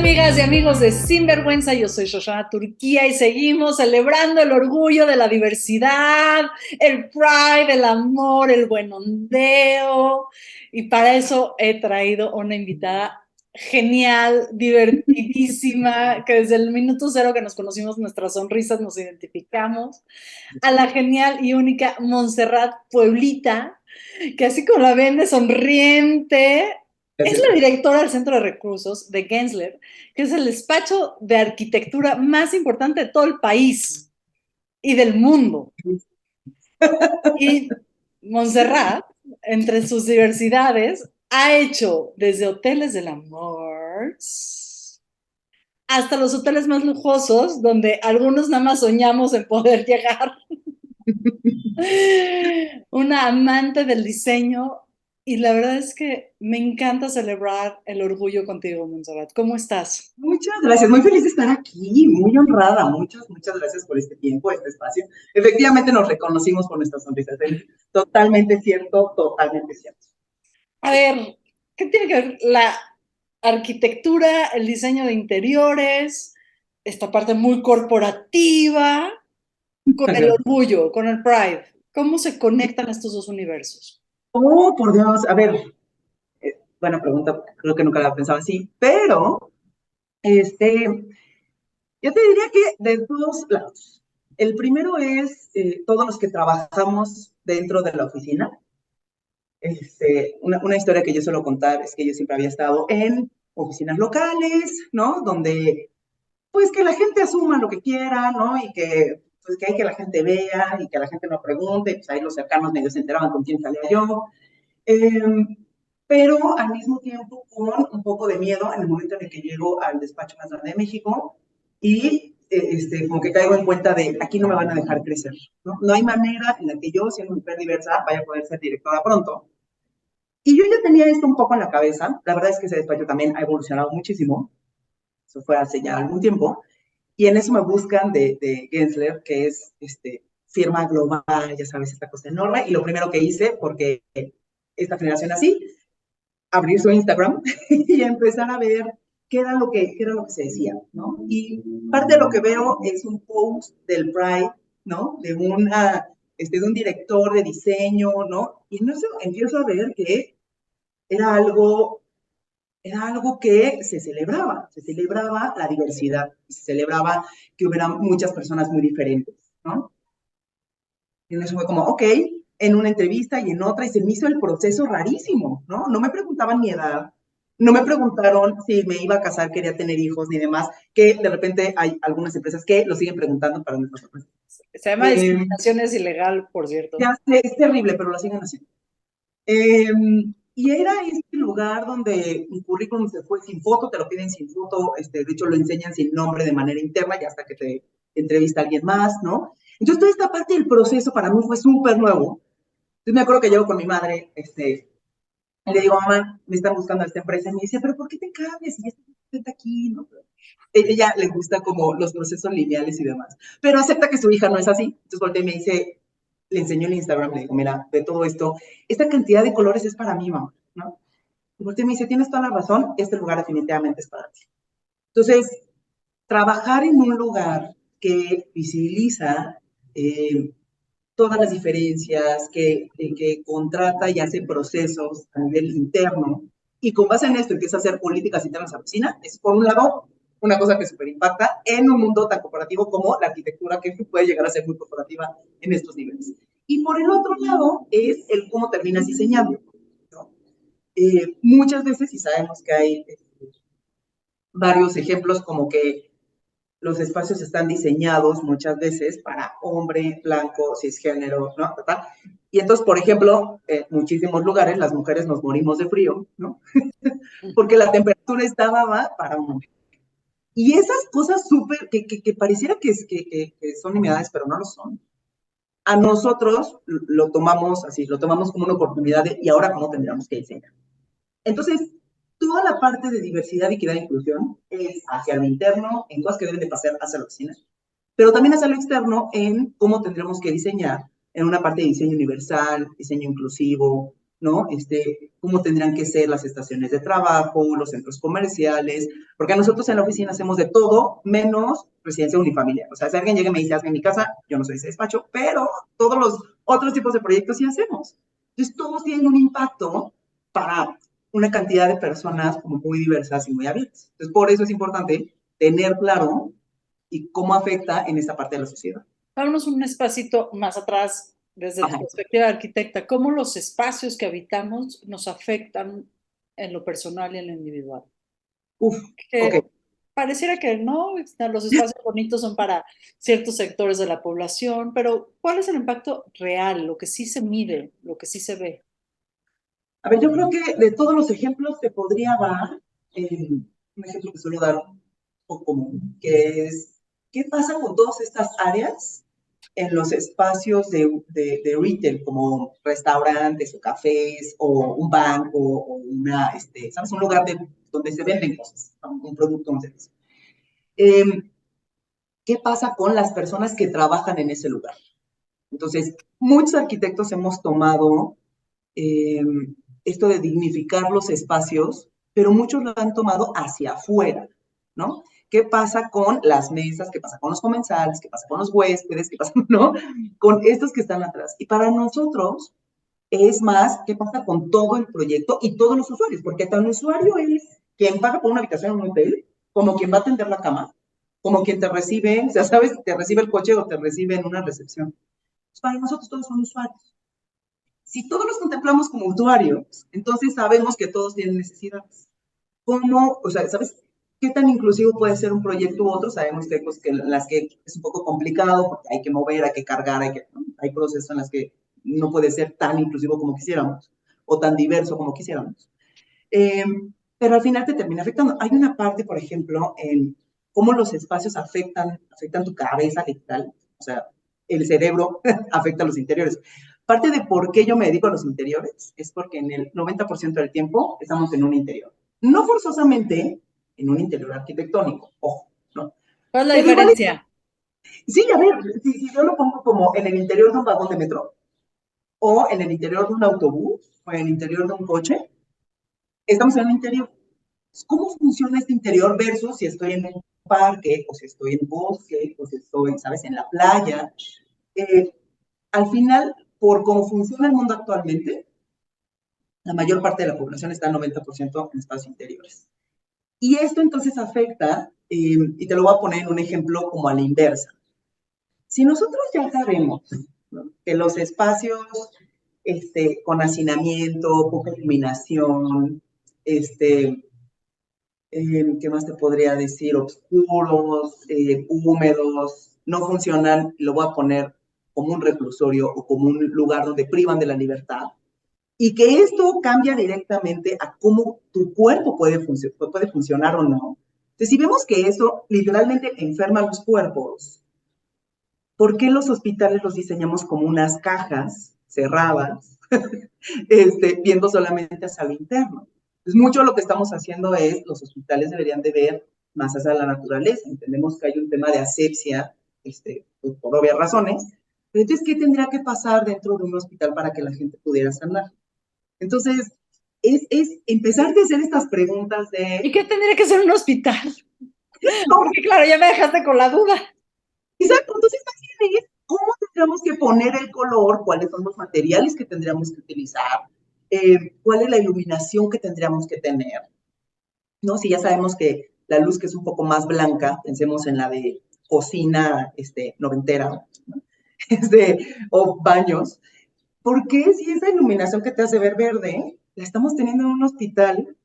amigas y amigos de Sinvergüenza? Yo soy Shoshana Turquía y seguimos celebrando el orgullo de la diversidad, el pride, el amor, el buen ondeo. Y para eso he traído una invitada genial, divertidísima, que desde el minuto cero que nos conocimos, nuestras sonrisas nos identificamos, a la genial y única Montserrat Pueblita, que así como la ven de sonriente, es la directora del Centro de Recursos de Gensler, que es el despacho de arquitectura más importante de todo el país y del mundo. Y Montserrat, entre sus diversidades, ha hecho desde hoteles del amor hasta los hoteles más lujosos, donde algunos nada más soñamos en poder llegar. Una amante del diseño, y la verdad es que me encanta celebrar el orgullo contigo, Montserrat. ¿Cómo estás? Muchas gracias, muy feliz de estar aquí, muy honrada, muchas gracias por este tiempo, este espacio. Efectivamente nos reconocimos con nuestras sonrisas, totalmente cierto, totalmente cierto. A ver, ¿qué tiene que ver la arquitectura, el diseño de interiores, esta parte muy corporativa, con el orgullo, con el pride? ¿Cómo se conectan estos dos universos? Oh, por Dios, a ver, buena pregunta, creo que nunca la pensaba así, pero yo te diría que de dos lados. El primero es todos los que trabajamos dentro de la oficina. Una historia que yo suelo contar es que yo siempre había estado en oficinas locales, ¿no? Donde, pues, que la gente asuma lo que quiera, ¿no? Y que, pues, que hay que la gente vea y que la gente no pregunte, pues ahí los cercanos medio se enteraban con quién salía yo. Pero al mismo tiempo con un poco de miedo en el momento en el que llego al despacho más grande de México y como que caigo en cuenta de aquí no me van a dejar crecer, ¿no? No hay manera en la que yo, siendo mujer diversa, vaya a poder ser directora pronto. Y yo ya tenía esto un poco en la cabeza. La verdad es que ese despacho también ha evolucionado muchísimo. Eso fue hace ya algún tiempo. Y en eso me buscan de Gensler, que es firma global, ya sabes, esta cosa enorme. Y lo primero que hice, porque esta generación así, abrir su Instagram y empezar a ver qué era lo que se decía, ¿no? Y parte de lo que veo es un post del Pride, ¿no? De un director de diseño, ¿no? Y en eso empiezo a ver que era algo que se celebraba la diversidad, se celebraba que hubiera muchas personas muy diferentes, ¿no? Y eso fue como, ok, en una entrevista y en otra, y se me hizo el proceso rarísimo, ¿no? No me preguntaban mi edad, no me preguntaron si me iba a casar, quería tener hijos ni demás, que de repente hay algunas empresas que lo siguen preguntando para nuestras empresas. Se llama discriminación, es ilegal, por cierto. Ya sé, es terrible, pero lo siguen haciendo. Y era este lugar donde mi currículum se fue sin foto, te lo piden sin foto, de hecho lo enseñan sin nombre de manera interna, ya hasta que te entrevista alguien más, ¿no? Entonces toda esta parte del proceso para mí fue súper nuevo. Entonces me acuerdo que llego con mi madre, y le digo, mamá, me están buscando a esta empresa, y me dice, pero ¿por qué te cambias? Y ya estás aquí, ¿no? Ella le gusta como los procesos lineales y demás, pero acepta que su hija no es así. Entonces volteé y me dice, le enseñó en Instagram, le digo, mira, de todo esto, esta cantidad de colores es para mí, mamá, ¿no? Y volteé y me dice, tienes toda la razón, este lugar definitivamente es para ti. Entonces, trabajar en un lugar que visibiliza todas las diferencias, que contrata y hace procesos a nivel interno, y con base en esto empieza a hacer políticas internas a la oficina, es por un lado una cosa que súper impacta en un mundo tan corporativo como la arquitectura, que puede llegar a ser muy corporativa en estos niveles. Y por el otro lado es el cómo terminas diseñando, ¿no? Muchas veces, y sabemos que hay varios ejemplos como que los espacios están diseñados muchas veces para hombre, blanco, cisgénero, ¿no? Y entonces, por ejemplo, en muchísimos lugares las mujeres nos morimos de frío, ¿no? Porque la temperatura está dada para un hombre. Y esas cosas súper, que pareciera que son nimiedades, pero no lo son. A nosotros lo tomamos así, lo tomamos como una oportunidad de, y ahora cómo tendríamos que diseñar. Entonces, toda la parte de diversidad, equidad e inclusión es hacia lo interno, en cosas que deben de pasar hacia la oficina, pero también hacia lo externo en cómo tendremos que diseñar en una parte de diseño universal, diseño inclusivo, ¿no? Cómo tendrían que ser las estaciones de trabajo, los centros comerciales, porque nosotros en la oficina hacemos de todo menos residencia unifamiliar. O sea, si alguien llega y me dice, hazme en mi casa, yo no soy ese despacho, pero todos los otros tipos de proyectos sí hacemos. Entonces, todos tienen un impacto para una cantidad de personas como muy diversas y muy abiertas. Entonces, por eso es importante tener claro y cómo afecta en esta parte de la sociedad. Vámonos un espacito más atrás, desde tu Ajá. perspectiva de arquitecta, ¿cómo los espacios que habitamos nos afectan en lo personal y en lo individual? Uf, ok. Que pareciera que no, los espacios bonitos son para ciertos sectores de la población, pero ¿cuál es el impacto real, lo que sí se mide, lo que sí se ve? A ver, yo creo que de todos los ejemplos te podría dar un ejemplo que suelo dar un poco común, que es, ¿qué pasa con todas estas áreas en los espacios de retail, como restaurantes o cafés o un banco o ¿sabes? Un lugar donde se venden cosas, ¿no? Un producto, un servicio. ¿Qué pasa con las personas que trabajan en ese lugar? Entonces, muchos arquitectos hemos tomado eh, esto de dignificar los espacios, pero muchos lo han tomado hacia afuera, ¿no? ¿Qué pasa con las mesas? ¿Qué pasa con los comensales? ¿Qué pasa con los huéspedes? ¿Qué pasa, no? Con estos que están atrás. Y para nosotros es más, ¿qué pasa con todo el proyecto y todos los usuarios? Porque tan usuario es quien paga por una habitación en un hotel, como quien va a atender la cama, como quien te recibe, o sea, sabes, te recibe el coche o te recibe en una recepción. Pues para nosotros todos son usuarios. Si todos los contemplamos como usuarios, entonces sabemos que todos tienen necesidades. ¿Cómo, o sea, sabes qué tan inclusivo puede ser un proyecto u otro? Sabemos que hay cosas que, en las que es un poco complicado porque hay que mover, hay que cargar, ¿no? Hay procesos en los que no puede ser tan inclusivo como quisiéramos o tan diverso como quisiéramos. Eh, pero al final te termina afectando. Hay una parte, por ejemplo, en cómo los espacios afectan tu cabeza literal, o sea, el cerebro afecta a los interiores. Parte de por qué yo me dedico a los interiores es porque en el 90% del tiempo estamos en un interior. No forzosamente en un interior arquitectónico, ojo, ¿no? ¿Cuál es la Pero igual, diferencia? sí, a ver, si yo lo pongo como en el interior de un vagón de metro, o en el interior de un autobús, o en el interior de un coche, estamos en un interior. ¿Cómo funciona este interior versus si estoy en un parque, o si estoy en bosque, o si estoy, ¿sabes?, en la playa? Eh, Al final, por cómo funciona el mundo actualmente, la mayor parte de la población está 90% en espacios interiores. Y esto entonces afecta, y te lo voy a poner en un ejemplo como a la inversa. Si nosotros ya sabemos, ¿no?, que los espacios con hacinamiento, poca iluminación, ¿qué más te podría decir? Oscuros, húmedos, no funcionan, lo voy a poner como un reclusorio o como un lugar donde privan de la libertad. Y que esto cambia directamente a cómo tu cuerpo puede funcionar o no. Entonces, si vemos que eso literalmente enferma los cuerpos, ¿por qué los hospitales los diseñamos como unas cajas cerradas, viendo solamente hacia lo interno? Pues mucho lo que estamos haciendo es, los hospitales deberían de ver más hacia la naturaleza. Entendemos que hay un tema de asepsia, pues, por obvias razones, pero entonces, ¿qué tendría que pasar dentro de un hospital para que la gente pudiera sanar? Entonces, es empezar a hacer estas preguntas ¿Y de, qué tendría que ser un hospital? no, Porque claro, ya me dejaste con la duda. exacto, entonces más bien es cómo tendríamos que poner el color, cuáles son los materiales que tendríamos que utilizar, cuál es la iluminación que tendríamos que tener, ¿no? Si ya sabemos que la luz que es un poco más blanca, pensemos en la de cocina noventera, ¿no? O baños, ¿por qué si esa iluminación que te hace ver verde, la estamos teniendo en un hospital,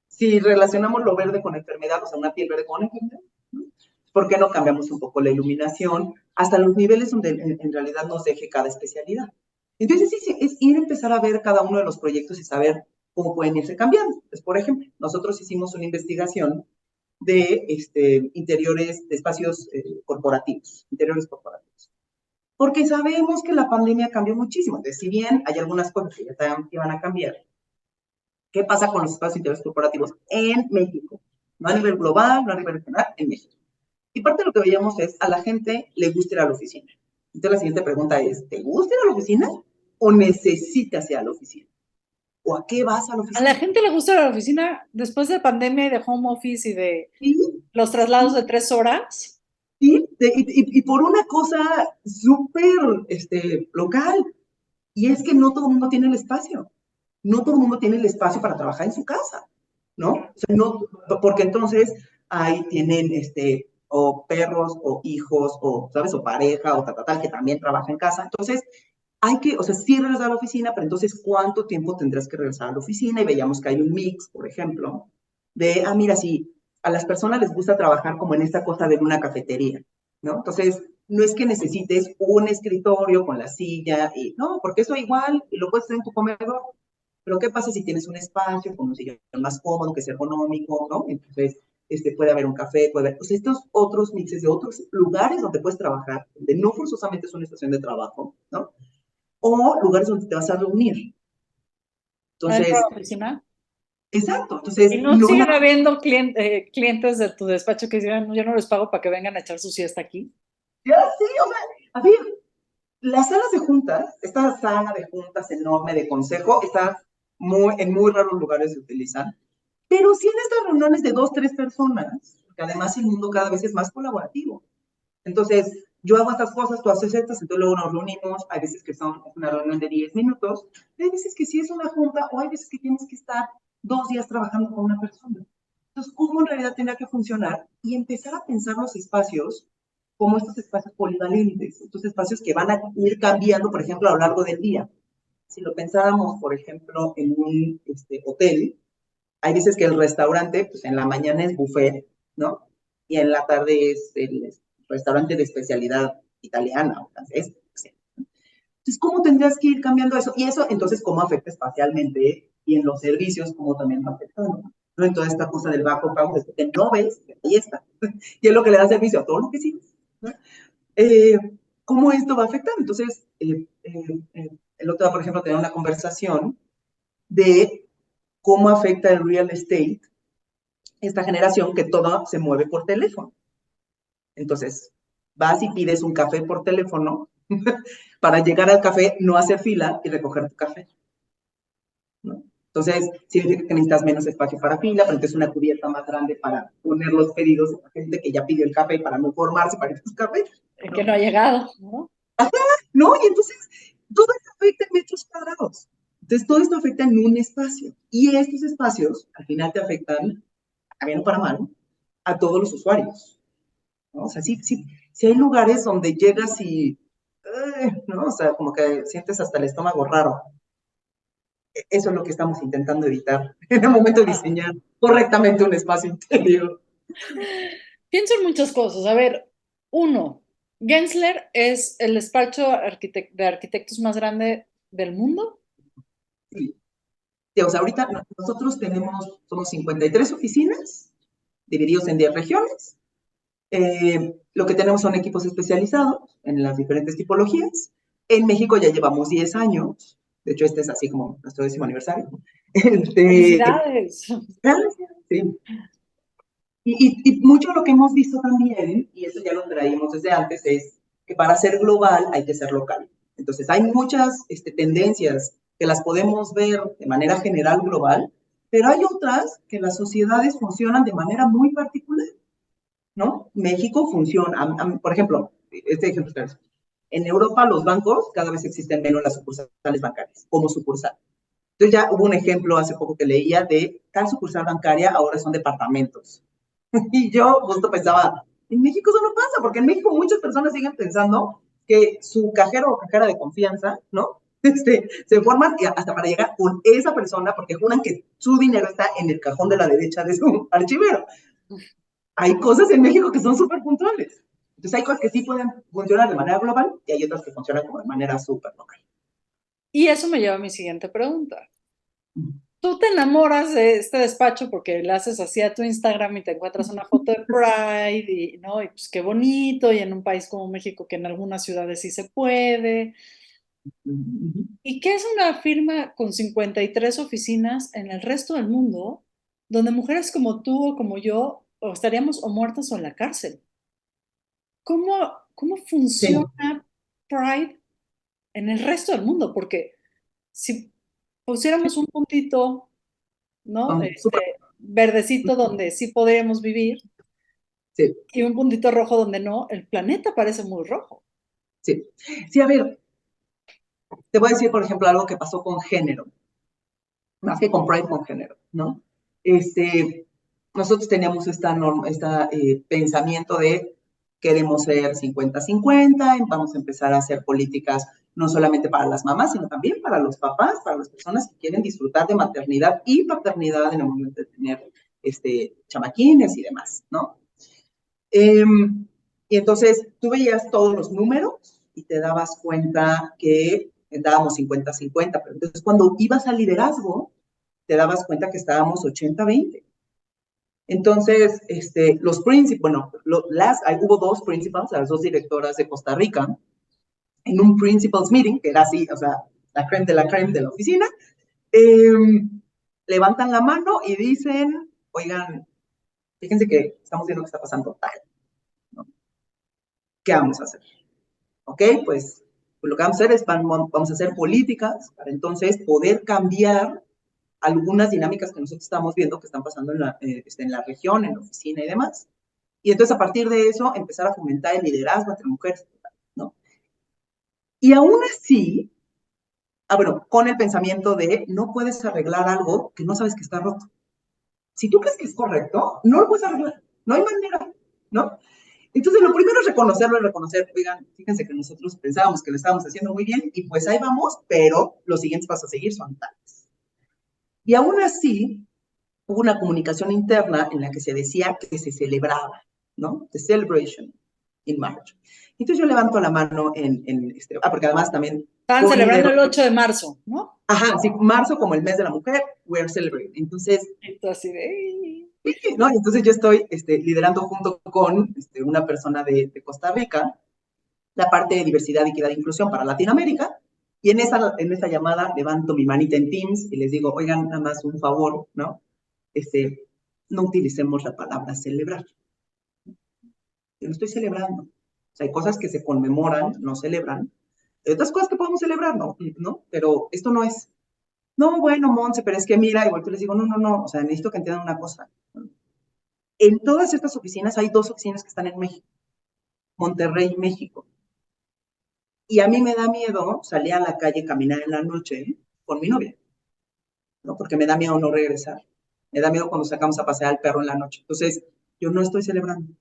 si relacionamos lo verde con enfermedad, o sea, una piel verde con enfermedad? ¿No? ¿Por qué no cambiamos un poco la iluminación hasta los niveles donde en realidad nos deje cada especialidad? Entonces, sí, es ir a empezar a ver cada uno de los proyectos y saber cómo pueden irse cambiando. Pues, por ejemplo, nosotros hicimos una investigación de interiores, de espacios corporativos, interiores corporativos. Porque sabemos que la pandemia cambió muchísimo. Entonces, si bien hay algunas cosas que ya van a cambiar, ¿qué pasa con los espacios interiores corporativos en México? No a nivel global, no a nivel regional, en México. Y parte de lo que veíamos es, a la gente le gusta ir a la oficina. Entonces la siguiente pregunta es, ¿te gusta ir a la oficina o necesitas ir a la oficina? ¿O a qué vas a la A la oficina? gente le gusta la oficina después de pandemia y de home office y de Sí, los traslados de 3 horas. sí, y por una cosa súper local, y es que no todo el mundo tiene el espacio. No todo el mundo tiene el espacio para trabajar en su casa, ¿no? O sea, no, porque entonces ahí tienen o perros o hijos o, ¿sabes? O pareja o tal, que también trabaja en casa. Entonces, hay que, o sea, sí regresar a la oficina, pero entonces, ¿cuánto tiempo tendrás que regresar a la oficina? Y veíamos que hay un mix, por ejemplo, de, mira, si a las personas les gusta trabajar como en esta cosa de una cafetería, ¿no? Entonces, no es que necesites un escritorio con la silla, y no, porque eso igual y lo puedes hacer en tu comedor. Pero ¿qué pasa si tienes un espacio con un sillón más cómodo, que sea ergonómico, ¿no? Entonces, puede haber un café, puede haber, pues estos otros mixes de otros lugares donde puedes trabajar, donde no forzosamente es una estación de trabajo, ¿no? O lugares donde te vas a reunir. Adentro de Entonces, la oficina. exacto, entonces, Y no no siguen nada, habiendo clientes de tu despacho que digan, yo no les pago para que vengan a echar su siesta aquí. ya sí, o sea, a ver, las salas de juntas, esta sala de juntas enorme de consejo, está en muy raros lugares se utilizan, pero sí en estas reuniones de dos, tres personas, porque además el mundo cada vez es más colaborativo. Entonces, yo hago estas cosas, tú haces estas, entonces luego nos reunimos, hay veces que son una reunión de 10 minutos, hay veces que sí es una junta, o hay veces que tienes que estar 2 días trabajando con una persona. Entonces, ¿cómo en realidad tendría que funcionar? Y empezar a pensar los espacios como estos espacios polivalentes, estos espacios que van a ir cambiando, por ejemplo, a lo largo del día. Si lo pensáramos, por ejemplo, en un hotel, hay veces que el restaurante, pues en la mañana es buffet, ¿no? Y en la tarde es el restaurante de especialidad italiana o francesa. Sí. Entonces, ¿cómo tendrías que ir cambiando eso? Y eso, entonces, ¿cómo afecta espacialmente? Y en los servicios, ¿cómo también va afectando? ¿No? En toda esta cosa del bajo pago, que no ves, ahí está. Y es lo que le da servicio a todo lo que sí. ¿No? Eh, ¿Cómo esto va a afectar? Entonces, el otro, por ejemplo, tenía una conversación de cómo afecta el real estate esta generación que todo se mueve por teléfono. Entonces, vas y pides un café por teléfono para llegar al café, no hacer fila y recoger tu café, ¿no? Entonces, significa que necesitas menos espacio para fila, pero entonces una cubierta más grande para poner los pedidos de la gente que ya pidió el café para no formarse para ir a su café, Que ¿no? no ha llegado, ¿no? ¿No? Y entonces, todo esto afecta en metros cuadrados. Entonces, todo esto afecta en un espacio. Y estos espacios, al final, te afectan, a bien o para mal, a todos los usuarios. ¿No? O sea, sí hay lugares donde llegas y, ¿no? O sea, como que sientes hasta el estómago raro. Eso es lo que estamos intentando evitar en el momento de diseñar correctamente un espacio interior. Pienso en muchas cosas. A ver, uno, Gensler es el despacho de arquitectos más grande del mundo. Sí. Sí, o sea, ahorita nosotros somos 53 oficinas divididos en 10 regiones. Lo que tenemos son equipos especializados en las diferentes tipologías. En México ya llevamos 10 años. De hecho, este es así como nuestro 10º aniversario. Este, Felicidades. Gracias. Sí. Y mucho de lo que hemos visto también, y eso ya lo traímos desde antes, es que para ser global hay que ser local. Entonces, hay muchas tendencias que las podemos ver de manera general global, pero hay otras que las sociedades funcionan de manera muy particular, ¿no? México funciona, por ejemplo, este ejemplo es en Europa los bancos cada vez existen menos las sucursales bancarias como sucursal. Entonces ya hubo un ejemplo hace poco que leía de tal sucursal bancaria ahora son departamentos. Y yo justo pensaba, en México eso no pasa, porque en México muchas personas siguen pensando que su cajero o cajera de confianza, ¿no? Se forman hasta para llegar con esa persona porque juran que su dinero está en el cajón de la derecha de su archivero. Hay cosas en México que son súper puntuales. Entonces hay cosas que sí pueden funcionar de manera global y hay otras que funcionan como de manera súper local. Y eso me lleva a mi siguiente pregunta. Tú te enamoras de este despacho porque le haces así a tu Instagram y te encuentras una foto de Pride y, ¿no? Y pues qué bonito, y en un país como México que en algunas ciudades sí se puede. ¿Y qué es una firma con 53 oficinas en el resto del mundo donde mujeres como tú o como yo o estaríamos o muertas o en la cárcel? ¿Cómo Sí. funciona Pride en el resto del mundo? Porque si pusiéramos un puntito, ¿no? Súper, Verdecito donde sí podríamos vivir sí, y un puntito rojo donde no, el planeta parece muy rojo. sí. Sí, a ver, te voy a decir, por ejemplo, algo que pasó con género, más que con Pride, con género, ¿no? Este, nosotros teníamos esta norma, pensamiento de queremos ser 50-50, vamos a empezar a hacer políticas no solamente para las mamás, sino también para los papás, para las personas que quieren disfrutar de maternidad y paternidad en el momento de tener chamaquines y demás, ¿no? Eh, y entonces tú veías todos los números y te dabas cuenta que dábamos 50-50, pero entonces cuando ibas al liderazgo, te dabas cuenta que estábamos 80-20. Entonces, los principals, bueno, hubo dos principals, las dos directoras de Costa Rica, en un principals meeting, que era así, o sea, la creme de la oficina, eh, levantan la mano y dicen, oigan, fíjense que estamos viendo que está pasando tal, ¿no? ¿Qué vamos a hacer? ¿Ok? Pues lo que vamos a hacer es, vamos a hacer políticas para entonces poder cambiar algunas dinámicas que nosotros estamos viendo que están pasando en la región, en la oficina y demás. Y entonces a partir de eso empezar a fomentar el liderazgo entre mujeres, ¿no? Y aún así, bueno, con el pensamiento de no puedes arreglar algo que no sabes que está roto. Si tú crees que es correcto, no lo puedes arreglar, no hay manera, ¿no? Entonces, lo primero es reconocerlo y reconocer, oigan, fíjense que nosotros pensábamos que lo estábamos haciendo muy bien y pues ahí vamos, pero los siguientes pasos a seguir son tales. Y aún así, hubo una comunicación interna en la que se decía que se celebraba, ¿no? The celebration in March. Entonces yo levanto la mano porque además también Estaban celebrando co-lidero, el 8 de marzo, ¿no? ajá, sí, marzo como el mes de la mujer, we're celebrating. Entonces, Y tú así de... ¿no? Entonces yo estoy liderando junto con una persona de Costa Rica la parte de diversidad, equidad e inclusión para Latinoamérica. Y en esa llamada levanto mi manita en Teams y les digo, oigan, nada más un favor, ¿no? No utilicemos la palabra celebrar. Yo no estoy celebrando. O sea, hay cosas que se conmemoran, no celebran. Hay otras cosas que podemos celebrar, ¿no? Pero esto no es. No, bueno, Monse, pero es que mira, igual tú les digo, no, no, no, o sea, necesito que entiendan una cosa. En todas estas oficinas hay dos oficinas que están en México, Monterrey y México. Y a mí me da miedo salir a la calle, caminar en la noche con mi novia, ¿no? Porque me da miedo no regresar. Me da miedo cuando sacamos a pasear al perro en la noche. Entonces, yo no estoy celebrando.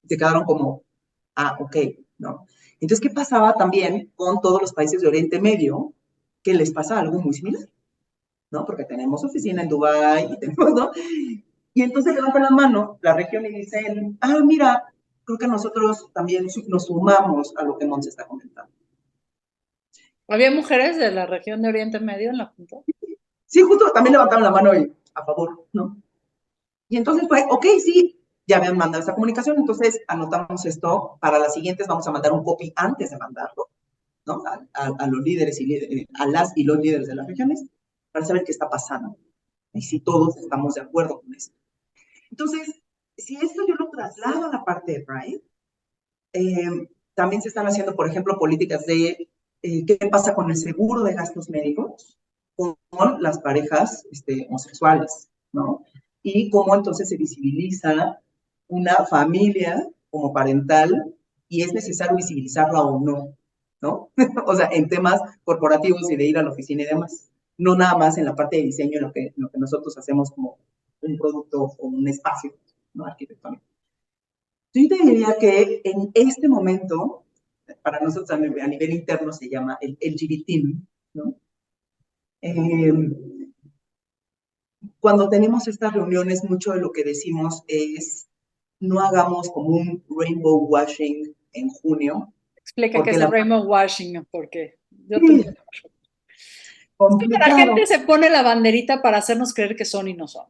Se quedaron como, ok, ¿no? Entonces, ¿qué pasaba también con todos los países de Oriente Medio? Que les pasa algo muy similar, ¿no? Porque tenemos oficina en Dubái y tenemos, ¿no? Y entonces levantan la mano la región y dicen, mira, creo que nosotros también nos sumamos a lo que Monse está comentando. Había mujeres de la región de Oriente Medio en la junta. Sí, justo también levantaron la mano y a favor, ¿no? Y entonces fue, ok, sí, ya habían mandado esta comunicación, entonces anotamos esto, para las siguientes vamos a mandar un copy antes de mandarlo, ¿no? A los líderes a las y los líderes de las regiones, para saber qué está pasando y si todos estamos de acuerdo con eso. Entonces, si esto yo lo traslado a la parte de Pride, también se están haciendo, por ejemplo, políticas de qué pasa con el seguro de gastos médicos con las parejas homosexuales, ¿no? Y cómo entonces se visibiliza una familia como parental y es necesario visibilizarla o no, ¿no? O sea, en temas corporativos y de ir a la oficina y demás. No nada más en la parte de diseño, en lo que nosotros hacemos como un producto o un espacio, ¿no? Arquitectónico. Yo te diría que en este momento, para nosotros a nivel interno se llama el LGBT, ¿no? Eh, Cuando tenemos estas reuniones, mucho de lo que decimos es no hagamos como un rainbow washing en junio, Explica qué porque es el rainbow washing, porque yo te sí, entiendo. Es que la complicado. gente se pone la banderita para hacernos creer que son y no son.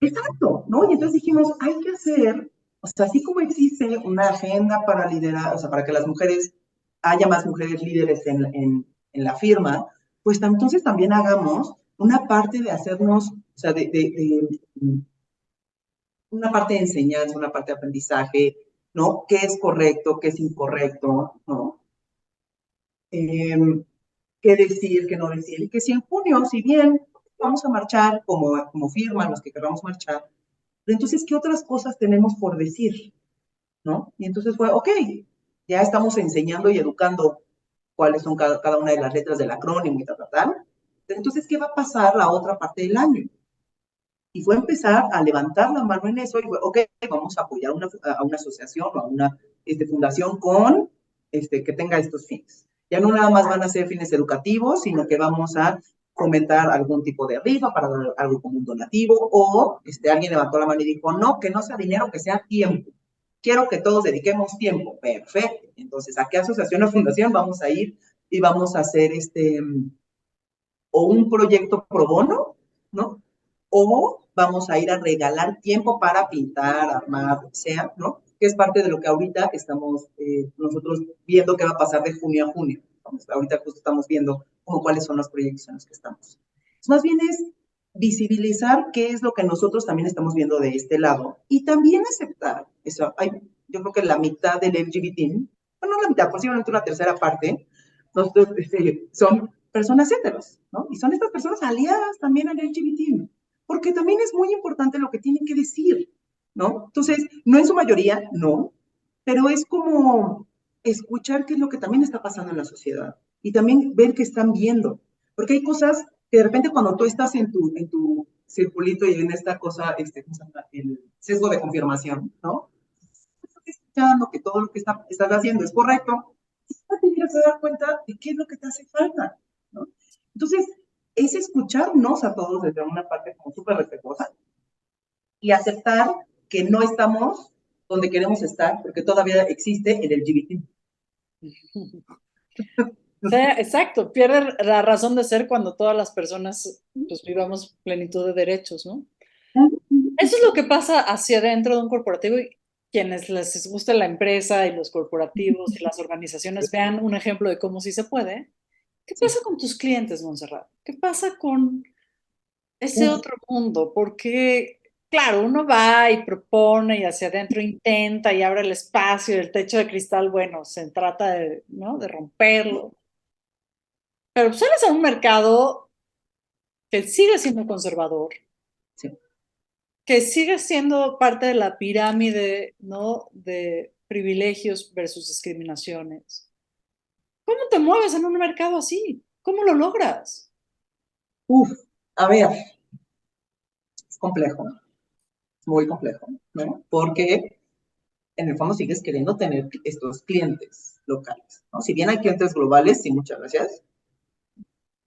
Exacto, ¿no? Y entonces dijimos, hay que hacer, o sea, así como existe una agenda para liderar, o sea, para que las mujeres, haya más mujeres líderes en la firma, pues entonces también hagamos una parte de hacernos, o sea, una parte de enseñanza, una parte de aprendizaje, ¿no? ¿Qué es correcto, qué es incorrecto, ¿no? qué decir, qué no decir, y que si en junio, si bien vamos a marchar como firman los que queramos marchar, entonces, ¿qué otras cosas tenemos por decir? ¿No? Y entonces fue, ok, ya estamos enseñando y educando cuáles son cada una de las letras del acrónimo y tal. Entonces, ¿qué va a pasar la otra parte del año? Y fue empezar a levantar la mano en eso y fue, ok, vamos a apoyar a una asociación o a una fundación con que tenga estos fines. Ya no nada más van a ser fines educativos, sino que vamos a fomentar algún tipo de rifa para dar algo como un donativo, o alguien levantó la mano y dijo, no, que no sea dinero, que sea tiempo. Quiero que todos dediquemos tiempo. Perfecto. Entonces, ¿a qué asociación o fundación vamos a ir y vamos a hacer o un proyecto pro bono, ¿no? O vamos a ir a regalar tiempo para pintar, armar, o sea, ¿no? Que es parte de lo que ahorita estamos nosotros viendo qué va a pasar de junio a junio. Ahorita justo estamos viendo como cuáles son los proyectos en los que estamos. Más bien es visibilizar qué es lo que nosotros también estamos viendo de este lado y también aceptar eso. Yo creo que la mitad del LGBT, bueno, no la mitad, posiblemente una tercera parte, nosotros, son personas heteros, ¿no? Y son estas personas aliadas también al LGBT, porque también es muy importante lo que tienen que decir, ¿no? Entonces, no en su mayoría, no, pero es como escuchar qué es lo que también está pasando en la sociedad y también ver qué están viendo, porque hay cosas que de repente cuando tú estás en tu circulito y en esta cosa, ¿cómo se llama? El sesgo de confirmación, ¿no? Estás escuchando que todo lo que estás haciendo es correcto, te tienes que dar cuenta de qué es lo que te hace falta, ¿no? Entonces, es escucharnos a todos desde una parte como súper respetuosa y aceptar que no estamos donde queremos estar, porque todavía existe el LGBT. O sea, exacto, pierde la razón de ser cuando todas las personas pues vivamos plenitud de derechos, ¿no? Eso es lo que pasa hacia adentro de un corporativo y quienes les guste la empresa y los corporativos y las organizaciones vean un ejemplo de cómo sí se puede. ¿Qué pasa con tus clientes, Montserrat? ¿Qué pasa con ese Uf, otro mundo? Porque, claro, uno va y propone y hacia adentro intenta y abre el espacio y el techo de cristal, bueno, se trata de, ¿no? De romperlo. Pero sales a un mercado que sigue siendo conservador, sí. que sigue siendo parte de la pirámide, ¿no? De privilegios versus discriminaciones. ¿Cómo te mueves en un mercado así? ¿Cómo lo logras? Uf, a ver, es complejo, muy complejo, ¿no? Porque en el fondo sigues queriendo tener estos clientes locales, ¿no? Si bien hay clientes globales, sí, muchas gracias,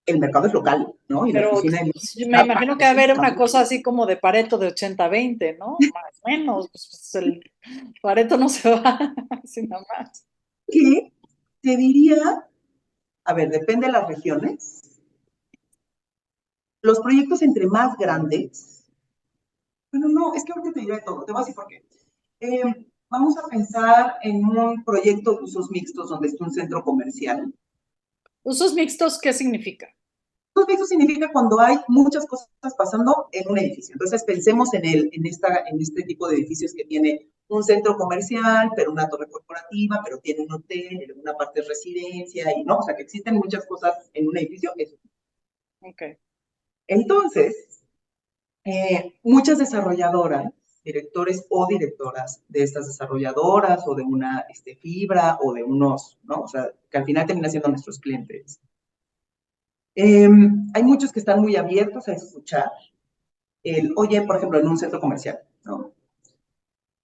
el mercado es local, ¿no? Y la Pero oficina de pues, me imagino que va a haber una cosa así como de Pareto de 80-20, ¿no? Más o menos. Pues, el Pareto no se va así nada más. que te diría, a ver, depende de las regiones. Los proyectos entre más grandes, bueno, no, es que ahorita te diré todo, te voy a decir por qué. Vamos a pensar en un proyecto de usos mixtos donde está un centro comercial. ¿Usos mixtos qué significa? Usos mixtos significa cuando hay muchas cosas pasando en un edificio. Entonces pensemos en este tipo de edificios que tiene un centro comercial, pero una torre corporativa, pero tiene un hotel, una parte de residencia, y no, o sea que existen muchas cosas en un edificio. Eso. Ok. Entonces, muchas desarrolladoras, directores o directoras de estas desarrolladoras o de una fibra o de unos, ¿no? O sea, que al final terminan siendo nuestros clientes. Hay muchos que están muy abiertos a escuchar oye, por ejemplo, en un centro comercial, ¿no?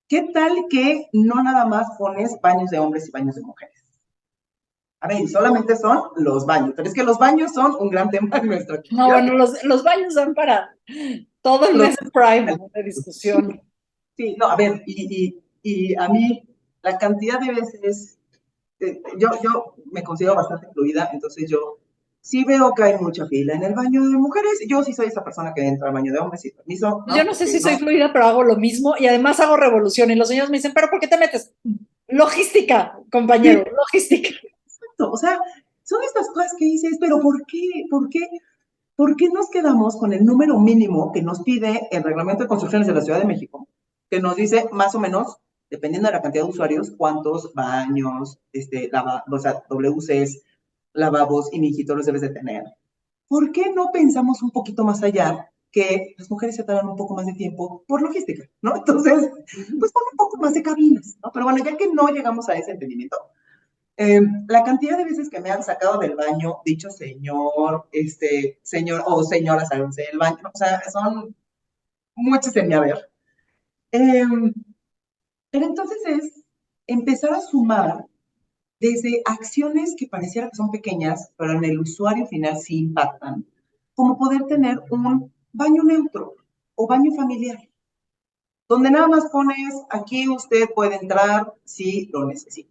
¿Qué tal que no nada más pones baños de hombres y baños de mujeres? A ver, solamente son los baños, pero es que los baños son un gran tema en nuestra No, comunidad. bueno, los baños dan para todo el Los, mes de Pride de discusión. sí, no, a ver, y a mí la cantidad de veces, yo me considero bastante fluida, entonces yo sí veo que hay mucha fila en el baño de mujeres. Yo sí soy esa persona que entra al baño de hombres sin permiso, Yo ¿no? no sé Porque si soy no. fluida, pero hago lo mismo y además hago revolución. Y los señores me dicen, ¿pero por qué te metes? Logística, compañero, Sí, logística. exacto. O sea, son estas cosas que dices, pero ¿por qué? ¿Por qué? ¿Por qué nos quedamos con el número mínimo que nos pide el Reglamento de Construcciones de la Ciudad de México? Que nos dice más o menos, dependiendo de la cantidad de usuarios, cuántos baños, o sea, WCs, lavabos y mi hijito los debes de tener. ¿Por qué no pensamos un poquito más allá que las mujeres se tardan un poco más de tiempo por logística, ¿no? Entonces, pues pon un poco más de cabinas, ¿no? Pero bueno, ya que no llegamos a ese entendimiento, la cantidad de veces que me han sacado del baño, dicho señor, señor o señora, sálense del baño, ¿no? O sea, son muchos en mi haber. Pero entonces es empezar a sumar desde acciones que pareciera que son pequeñas, pero en el usuario final sí impactan, como poder tener un baño neutro o baño familiar, donde nada más pones, aquí usted puede entrar si lo necesita.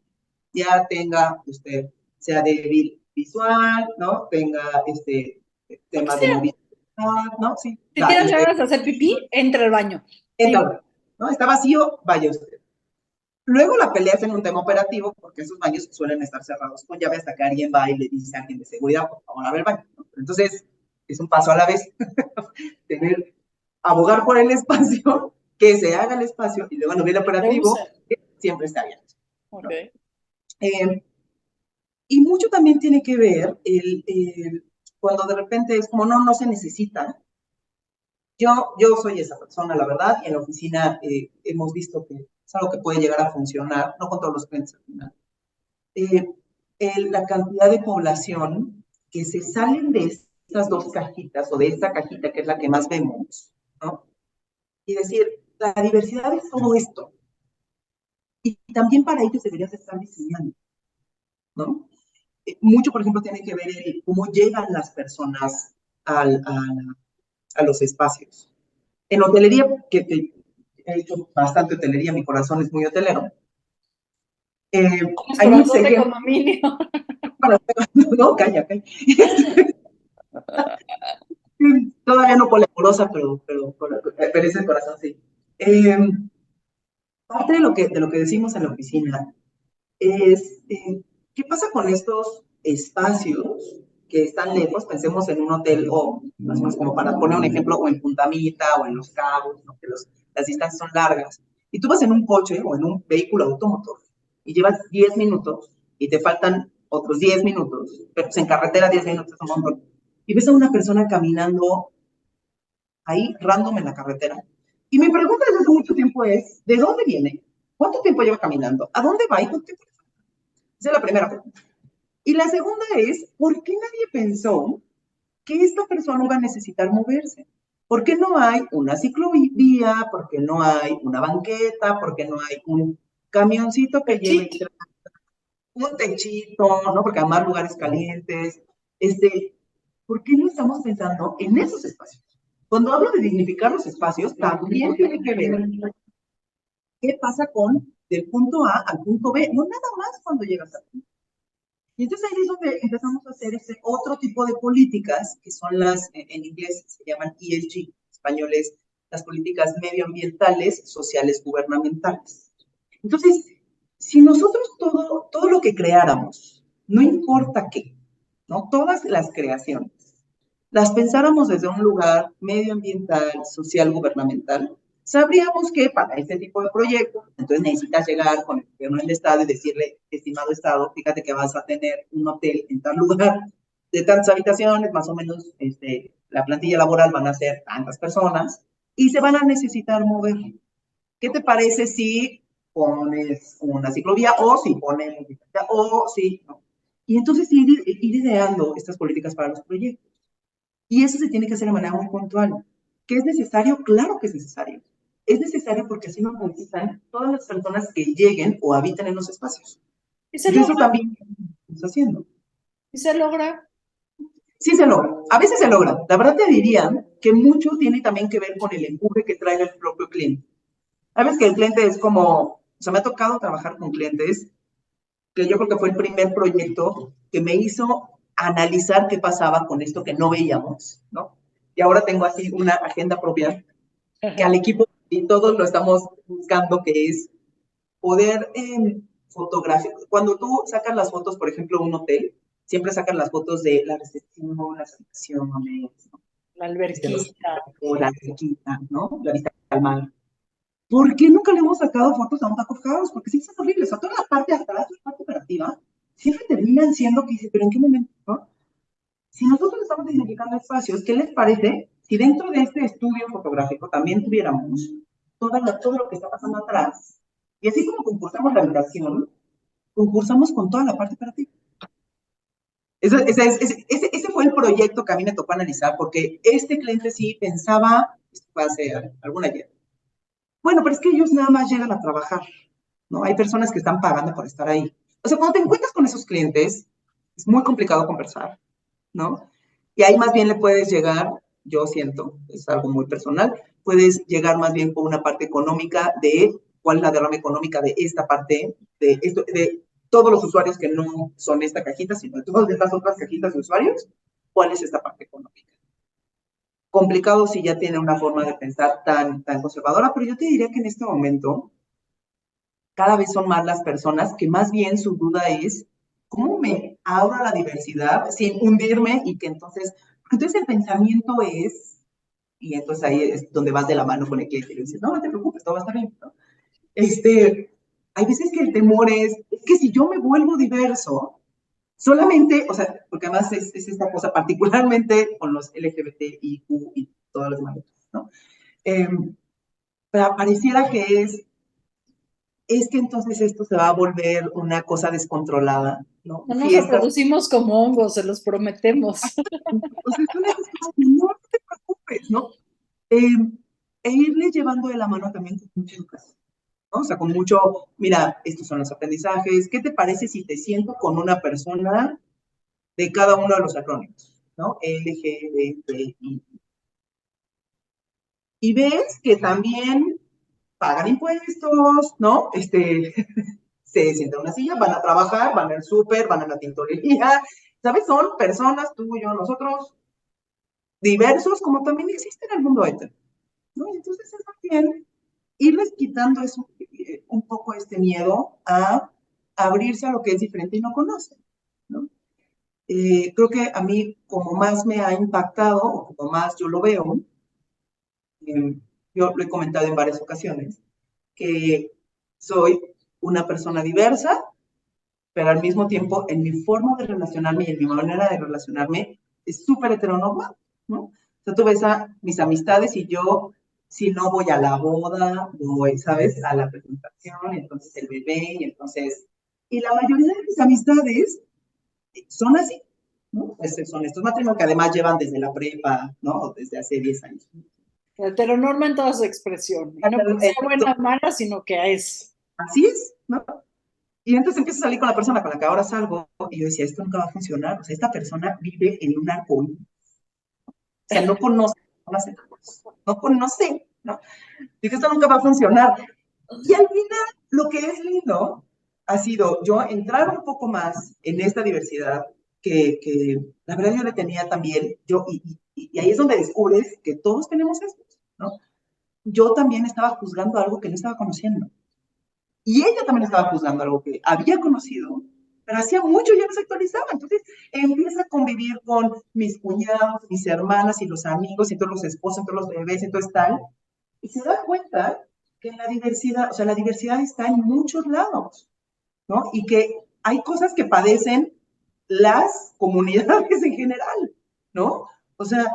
Ya tenga usted, sea débil visual, ¿no? Tenga Lo que tema de sea. movilidad, ¿no? Sí, Si tienes ganas de hacer pipí, entra al baño. Sí. entra, ¿no? Está vacío, vaya usted. Luego la pelea es en un tema operativo, porque esos baños suelen estar cerrados con llave hasta que alguien va y le dice a alguien de seguridad, por favor, abre el baño, ¿no? Entonces, es un paso a la vez. Tener, abogar por el espacio, que se haga el espacio, y luego a nivel operativo, que siempre está abierto, ¿no? Okay. Y mucho también tiene que ver cuando de repente es como, no, no se necesita. Yo soy esa persona, la verdad, y en la oficina hemos visto que es algo que puede llegar a funcionar, no con todos los clientes al final. La cantidad de población que se salen de estas dos cajitas o de esta cajita que es la que más vemos, ¿no? Y decir, la diversidad es todo esto. Y también para ellos deberías estar diseñando, ¿no? Mucho, por ejemplo, tiene que ver cómo llegan las personas a los espacios. En hotelería, que he hecho bastante hotelería, mi corazón es muy hotelero. Es Hay un corazón de segmento, condominio. bueno, no, calla, calla. Todavía no polemorosa, pero ese corazón sí. Eh, Parte de lo que decimos en la oficina es, ¿qué pasa con estos espacios que están lejos? Pensemos en un hotel o, más o menos como para poner un ejemplo, o en Punta Mita o en Los Cabos, ¿no? Que las distancias son largas. Y tú vas en un coche o en un vehículo automotor y llevas 10 minutos y te faltan otros 10 minutos, pero pues en carretera 10 minutos es un montón. Y ves a una persona caminando ahí, random en la carretera. Y mi pregunta desde hace mucho tiempo es, ¿de dónde viene? ¿Cuánto tiempo lleva caminando? ¿A dónde va? ¿Y cuánto tiempo? Esa es la primera pregunta. Y la segunda es, ¿por qué nadie pensó que esta persona iba a necesitar moverse? ¿Por qué no hay una ciclovía? ¿Por qué no hay una banqueta? ¿Por qué no hay un camioncito que lleve un techito, ¿no? Porque además lugares calientes. ¿Por qué no estamos pensando en esos espacios? Cuando hablo de dignificar los espacios, también tiene que ver qué pasa con del punto A al punto B, no nada más cuando llegas al punto. Y entonces ahí es donde empezamos a hacer ese otro tipo de políticas, que son en inglés se llaman ESG, en español es las políticas medioambientales, sociales, gubernamentales. Entonces, si nosotros todo lo que creáramos, no importa qué, ¿no? Todas las creaciones, las pensáramos desde un lugar medioambiental, social, gubernamental, sabríamos que para este tipo de proyectos, entonces necesitas llegar con el gobierno del Estado y decirle, estimado Estado, fíjate que vas a tener un hotel en tal lugar de tantas habitaciones, más o menos la plantilla laboral van a ser tantas personas y se van a necesitar mover. ¿Qué te parece si pones una ciclovía o si pones o si no? Y entonces ir ideando estas políticas para los proyectos. Y eso se tiene que hacer de manera muy puntual. ¿Qué es necesario? Claro que es necesario. Es necesario porque así nos necesitan todas las personas que lleguen o habiten en los espacios. ¿Y se Entonces, logra? eso también estamos haciendo. ¿Y se logra? Sí se logra. A veces se logra. La verdad te diría que mucho tiene también que ver con el empuje que trae el propio cliente. Sabes que el cliente es como, o sea, me ha tocado trabajar con clientes que yo creo que fue el primer proyecto que me hizo analizar qué pasaba con esto que no veíamos, ¿no? Y ahora tengo así una agenda propia que al equipo y todos lo estamos buscando, que es poder fotografiar. Cuando tú sacas las fotos, por ejemplo, un hotel, siempre sacan las fotos de la recepción, las habitaciones, ¿no? La Los, alberquita. la alberquita, ¿no? La vista al mar. ¿Por qué nunca le hemos sacado fotos a un Taco House? Porque sí, son horribles. O sea, toda la parte de atrás, la parte operativa, siempre terminan siendo que dice, pero ¿en qué momento? ¿No? Si nosotros estamos identificando espacios, ¿qué les parece si dentro de este estudio fotográfico también tuviéramos todo lo que está pasando atrás? Y así como concursamos la habitación, concursamos con toda la parte operativa. Ese fue el proyecto que a mí me tocó analizar, porque este cliente sí pensaba, esto fue hace algún ayer, bueno, pero es que ellos nada más llegan a trabajar, ¿no? Hay personas que están pagando por estar ahí. O sea, cuando te encuentras con esos clientes, es muy complicado conversar, ¿no? Y ahí más bien le puedes llegar, yo siento, es algo muy personal, puedes llegar más bien con una parte económica de cuál es la derrama económica de esta parte, de todos los usuarios que no son esta cajita, sino de todas estas otras cajitas de usuarios, cuál es esta parte económica. Complicado si ya tiene una forma de pensar tan conservadora, pero yo te diría que en este momento cada vez son más las personas que más bien su duda es cómo me abro a la diversidad sin hundirme y que entonces el pensamiento es, y entonces ahí es donde vas de la mano con el cliente y le dices, no, no te preocupes, todo va a estar bien, ¿no? Hay veces que el temor es que si yo me vuelvo diverso, solamente, o sea, porque además es esta cosa, particularmente con los LGBTIQ y todas las demás, ¿no? Eh, pero pareciera que es que entonces esto se va a volver una cosa descontrolada, ¿no? No nos Fiestas. reproducimos como hongos, se los prometemos. Entonces son esas cosas que no te preocupes, ¿no? Eh, irle llevando de la mano también con mucha educación, ¿no? O sea, con mucho, mira, estos son los aprendizajes, ¿qué te parece si te siento con una persona de cada uno de los acrónimos, ¿no? L, G, B, T, I. Y ves que también pagan impuestos, ¿no? Se sientan en una silla, van a trabajar, van al súper, van a la tintorería, ¿sabes? Son personas, tú, yo, nosotros, diversos, como también existen en el mundo hetero, ¿no? Entonces es también irles quitando eso, un poco este miedo a abrirse a lo que es diferente y no conocen, ¿no? Creo que a mí, como más me ha impactado, o como más yo lo veo, yo lo he comentado en varias ocasiones, que soy una persona diversa, pero al mismo tiempo en mi forma de relacionarme y en mi manera de relacionarme es súper heteronormal, ¿no? O sea, tú ves a mis amistades y yo, si no voy a la boda, voy, ¿sabes? A la presentación, entonces el bebé, y entonces... Y la mayoría de mis amistades son así, ¿no? Pues son estos matrimonios que además llevan desde la prepa, ¿no? Desde hace 10 años. Heteronorma en toda su expresión. Y no porque sea buena o mala, sino que es. Así es, ¿no? Y entonces empiezo a salir con la persona con la que ahora salgo y yo decía, esto nunca va a funcionar. O sea, esta persona vive en un arcoíris. O sea, no conoce, no conoce, ¿no? Dije, esto nunca va a funcionar. Y al final, lo que es lindo ha sido yo entrar un poco más en esta diversidad que la verdad yo le tenía también, y ahí es donde descubres que todos tenemos esto, ¿no? Yo también estaba juzgando algo que no estaba conociendo. Y ella también estaba juzgando algo que había conocido, pero hacía mucho ya no se actualizaba. Entonces empieza a convivir con mis cuñados, mis hermanas y los amigos y todos los esposos, todos los bebés y todo tal. Y se da cuenta que la diversidad, o sea, la diversidad está en muchos lados, ¿no? Y que hay cosas que padecen las comunidades en general, ¿no? O sea,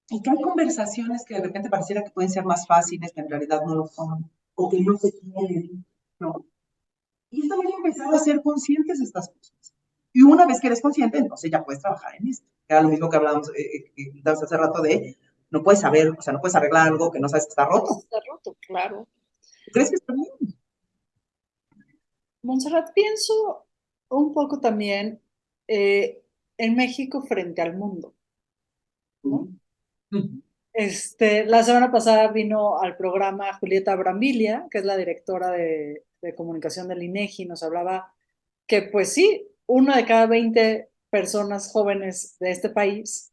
y que hay conversaciones que de repente pareciera que pueden ser más fáciles, que en realidad no lo son, o que no se quieren, ¿no? Y también empezar a ser conscientes de estas cosas. Y una vez que eres consciente, entonces ya puedes trabajar en esto. Era lo mismo que hablábamos hace rato de, no puedes saber, o sea, no puedes arreglar algo que no sabes que está roto. Está roto, claro. ¿Crees que está bien? Montserrat, pienso un poco también eh, en México frente al mundo, ¿no? La semana pasada vino al programa Julieta Brambilia, que es la directora de comunicación del INEGI, nos hablaba que pues sí, uno de cada 20 personas jóvenes de este país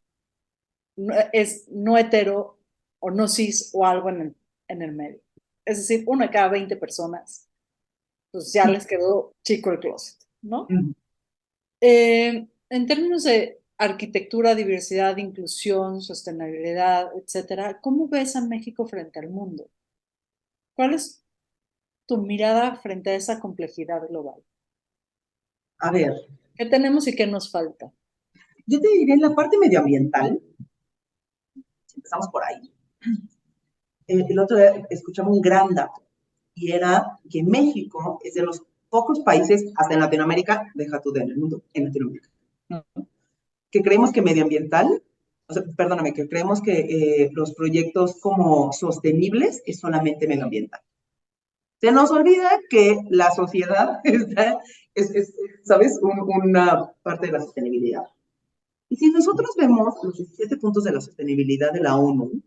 es no hetero o no cis o algo en el medio. Es decir, uno de cada 20 personas, pues ya les quedó chico el closet, ¿no? En términos de arquitectura, diversidad, inclusión, sostenibilidad, etcétera, ¿cómo ves a México frente al mundo? ¿Cuál es tu mirada frente a esa complejidad global? A ver, ¿Qué tenemos y qué nos falta? yo te diré en la parte medioambiental, si empezamos por ahí. El otro día escuchamos un gran dato, y era que México es de los pocos países, hasta en Latinoamérica, deja tú en el mundo, en Latinoamérica, ¿no? Que creemos que medioambiental, o sea, perdóname, que creemos que los proyectos como sostenibles es solamente medioambiental. Se nos olvida que la sociedad está, ¿sabes? Una parte de la sostenibilidad. Y si nosotros vemos los 17 puntos de la sostenibilidad de la ONU,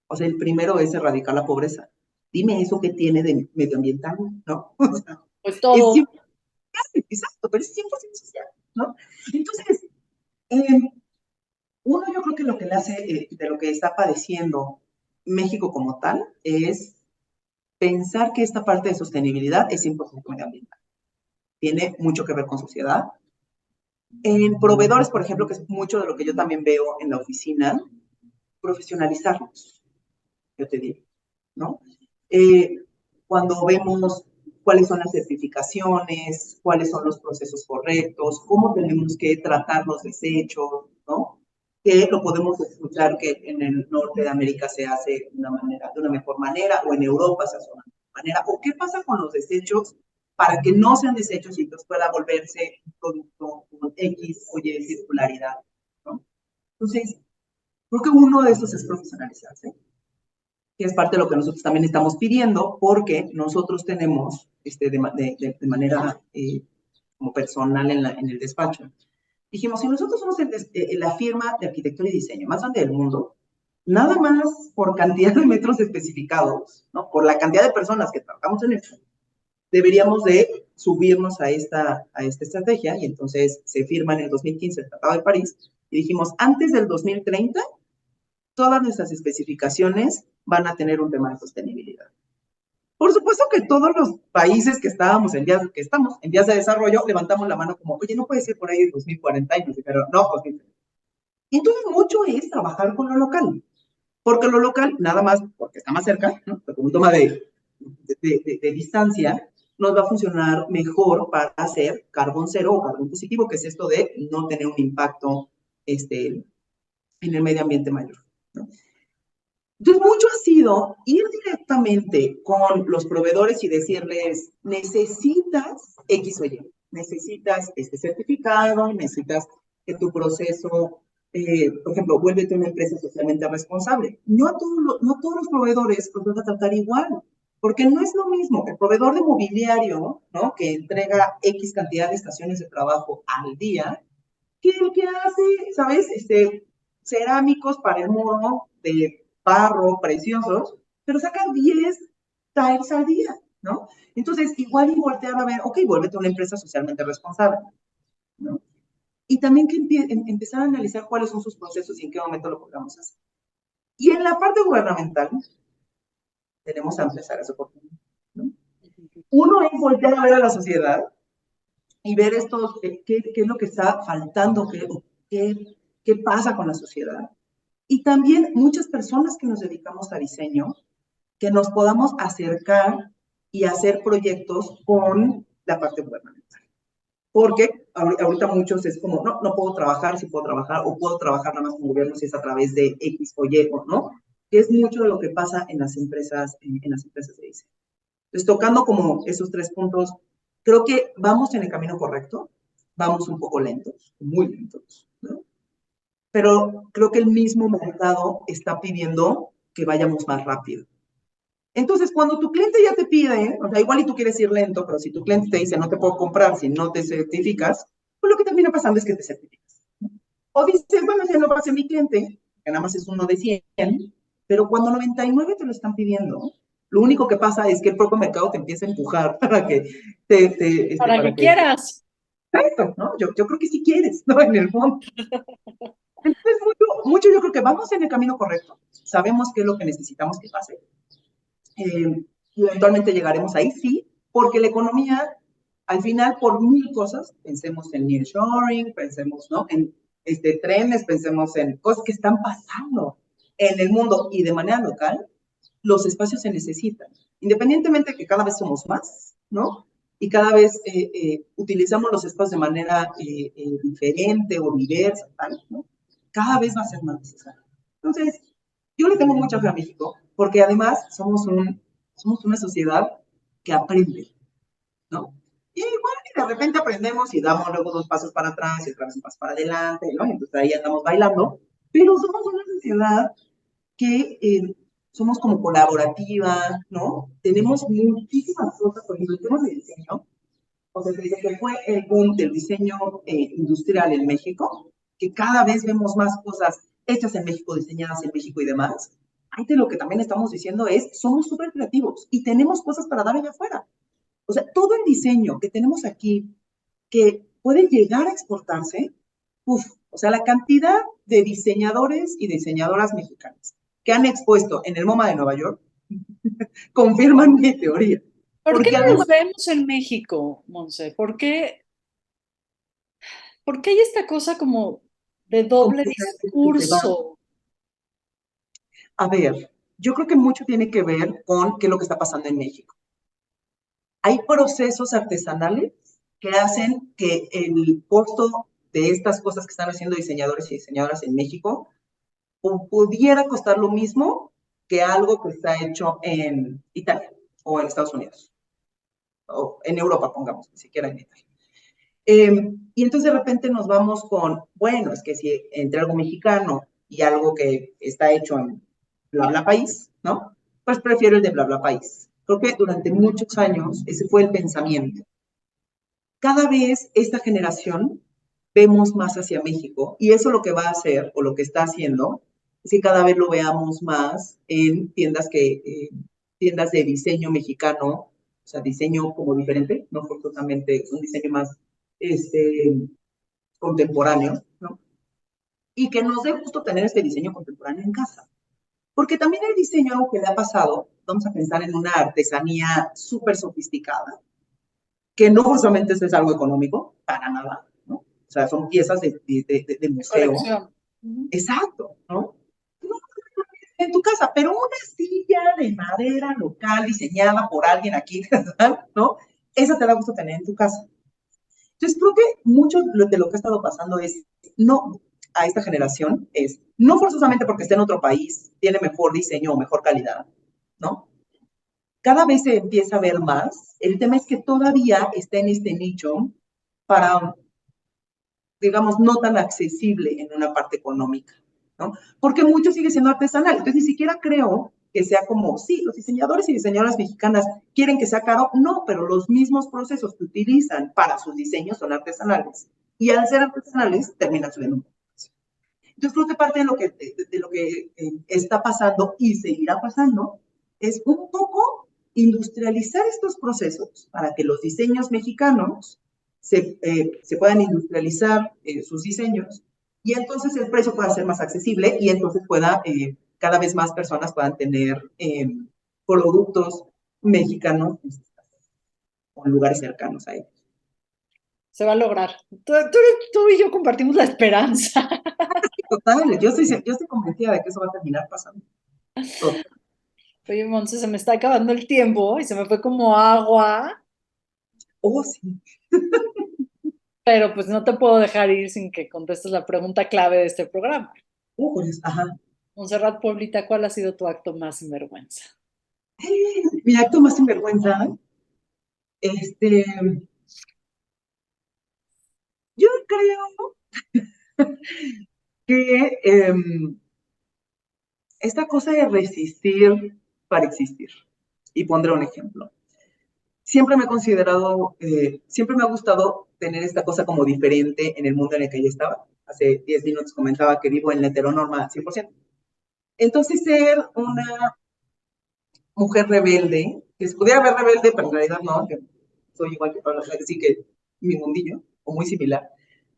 o sea, el primero es erradicar la pobreza. Dime eso que tiene de medioambiental, ¿no? O sea, Pues es todo. 100%, exacto, pero es 100% social, ¿no? Entonces, uno yo creo que lo que le hace, de lo que está padeciendo México como tal, es pensar que esta parte de sostenibilidad es 100% medioambiental. Tiene mucho que ver con sociedad. En proveedores, por ejemplo, que es mucho de lo que yo también veo en la oficina, profesionalizarlos, yo te digo, ¿no? Eh, Cuando vemos cuáles son las certificaciones, cuáles son los procesos correctos, cómo tenemos que tratar los desechos, ¿no? Que lo podemos escuchar que en el norte de América se hace de una mejor manera, o en Europa se hace de una mejor manera, o qué pasa con los desechos para que no sean desechos y entonces pueda volverse un producto con X o Y circularidad, ¿no? Entonces, creo que uno de estos es profesionalizarse, que es parte de lo que nosotros también estamos pidiendo, porque nosotros tenemos, de manera como personal en el despacho, dijimos, si nosotros somos la firma de arquitectura y diseño más grande del mundo, nada más por cantidad de metros especificados, ¿no? Por la cantidad de personas que trabajamos en esto, deberíamos de subirnos a esta estrategia, y entonces se firma en el 2015 el Tratado de París, y dijimos, antes del 2030, todas nuestras especificaciones van a tener un tema de sostenibilidad. Por supuesto que todos los países que estamos en vías de desarrollo levantamos la mano como, oye, no puede ser por ahí de 2040, y pero no, 2030. Y entonces mucho es trabajar con lo local, porque lo local, nada más porque está más cerca, ¿no? Por un tema de distancia, nos va a funcionar mejor para hacer carbón cero o carbón positivo, que es esto de no tener un impacto en el medio ambiente mayor, ¿no? Entonces, mucho ha sido ir directamente con los proveedores y decirles, necesitas X o Y, necesitas este certificado, necesitas que tu proceso, por ejemplo, vuélvete una empresa socialmente responsable. No todos los proveedores los vas a tratar igual, porque no es lo mismo el proveedor de mobiliario, ¿no? Que entrega X cantidad de estaciones de trabajo al día, que el que hace, ¿sabes? Cerámicos para el muro de barro preciosos, pero saca 10 tiles al día, ¿no? Entonces, igual y voltear a ver, ok, vuélvete una empresa socialmente responsable, ¿no? Y también que empezar a analizar cuáles son sus procesos y en qué momento lo podamos hacer. Y en la parte gubernamental, tenemos amplias áreas de oportunidad, ¿no? Uno es voltear a ver a la sociedad y ver qué es lo que está faltando, qué pasa con la sociedad. Y también muchas personas que nos dedicamos a diseño, que nos podamos acercar y hacer proyectos con la parte gubernamental. Porque ahorita muchos es como, no puedo trabajar, si puedo trabajar, o puedo trabajar nada más con gobierno si es a través de X o Y, o no, que es mucho de lo que pasa en las empresas, en las empresas de diseño. Entonces, tocando como esos 3 puntos, creo que vamos en el camino correcto, vamos un poco lentos, muy lentos, ¿no? Pero creo que el mismo mercado está pidiendo que vayamos más rápido. Entonces, cuando tu cliente ya te pide, o sea, igual y tú quieres ir lento, pero si tu cliente te dice no te puedo comprar si no te certificas, pues lo que termina pasando es que te certificas. O dices, bueno, ya no va a ser mi cliente, que nada más es uno de 100, pero cuando 99 te lo están pidiendo, lo único que pasa es que el propio mercado te empieza a empujar para que Para que quieras. Exacto, ¿no? Yo creo que sí quieres, ¿no? En el fondo. Entonces, mucho yo creo que vamos en el camino correcto. Sabemos qué es lo que necesitamos que pase. Y eventualmente llegaremos ahí, sí, porque la economía, al final, por mil cosas, pensemos en nearshoring, pensemos, ¿no? En trenes, pensemos en cosas que están pasando en el mundo y de manera local, los espacios se necesitan. Independientemente de que cada vez somos más, ¿no? y cada vez utilizamos los espacios de manera diferente o diversa, tal, ¿no? Cada vez va a ser más necesario. Entonces, yo le tengo mucha fe a México, porque además somos una sociedad que aprende, ¿no? Y bueno, y de repente aprendemos y damos luego 2 pasos para atrás y otra vez un paso para adelante, ¿no? Y entonces ahí andamos bailando, pero somos una sociedad que somos como colaborativa, ¿no? Tenemos muchísimas cosas, por ejemplo, el tema de diseño, o sea, desde que fue el boom del diseño industrial en México, que cada vez vemos más cosas hechas en México, diseñadas en México y demás. Ahí de lo que también estamos diciendo es, somos súper creativos y tenemos cosas para dar allá afuera. O sea, todo el diseño que tenemos aquí, que puede llegar a exportarse, uf, o sea, la cantidad de diseñadores y diseñadoras mexicanas que han expuesto en el MoMA de Nueva York, confirman mi teoría. ¿Por qué Porque no además, nos vemos en México, Monse? ¿Por qué hay esta cosa como de como doble que se va, discurso? a ver, yo creo que mucho tiene que ver con qué es lo que está pasando en México. Hay procesos artesanales que hacen que el costo de estas cosas que están haciendo diseñadores y diseñadoras en México pudiera costar lo mismo que algo que está hecho en Italia o en Estados Unidos o en Europa, pongamos, ni siquiera en Italia. Y entonces de repente nos vamos con, bueno, es que si entre algo mexicano y algo que está hecho en bla bla país, ¿no? Pues prefiero el de bla bla país. Creo que durante muchos años ese fue el pensamiento. Cada vez esta generación vemos más hacia México y eso lo que va a hacer o lo que está haciendo es que cada vez lo veamos más en tiendas de diseño mexicano, o sea, diseño como diferente, no forzosamente un diseño más este, contemporáneo, ¿no? Y que nos dé gusto tener este diseño contemporáneo en casa. Porque también el diseño, algo que le ha pasado, vamos a pensar en una artesanía súper sofisticada, que no forzosamente eso es algo económico, para nada, ¿no? O sea, son piezas de museo. Colección. Ujú. Exacto, ¿no? No en tu casa, pero una silla de madera local diseñada por alguien aquí, ¿no? Esa te da gusto tener en tu casa. Entonces, creo que mucho de lo que ha estado pasando es, no, a esta generación, es, no forzosamente porque esté en otro país, tiene mejor diseño o mejor calidad, ¿no? Cada vez se empieza a ver más. El tema es que todavía está en este nicho para, digamos, no tan accesible en una parte económica, ¿no? Porque mucho sigue siendo artesanal. Entonces, ni siquiera creo que sea como, sí, los diseñadores y diseñadoras mexicanas quieren que sea caro, no, pero los mismos procesos que utilizan para sus diseños son artesanales. Y al ser artesanales, terminan subiendo un poco. Entonces, creo que parte de lo que está pasando y seguirá pasando es un poco industrializar estos procesos para que los diseños mexicanos se puedan industrializar sus diseños y entonces el precio pueda ser más accesible y entonces cada vez más personas puedan tener productos mexicanos en lugares cercanos a ellos. Se va a lograr. Tú y yo compartimos la esperanza. Total, yo estoy convencida de que eso va a terminar pasando. Total. Oye, Monse, se me está acabando el tiempo y se me fue como agua, Oh, sí. pero pues no te puedo dejar ir sin que contestes la pregunta clave de este programa. Pues, ajá. Montserrat Pueblita, ¿cuál ha sido tu acto más sinvergüenza? Mi acto más sinvergüenza, este, yo creo que esta cosa de resistir para existir. Y pondré un ejemplo. Siempre me he considerado, siempre me ha gustado tener esta cosa como diferente en el mundo en el que yo estaba. Hace 10 minutos comentaba que vivo en la heteronorma 100%. Entonces, ser una mujer rebelde, que se pudiera ver rebelde, pero en realidad no, que soy igual que todas las mujeres, sí que mi mundillo, o muy similar,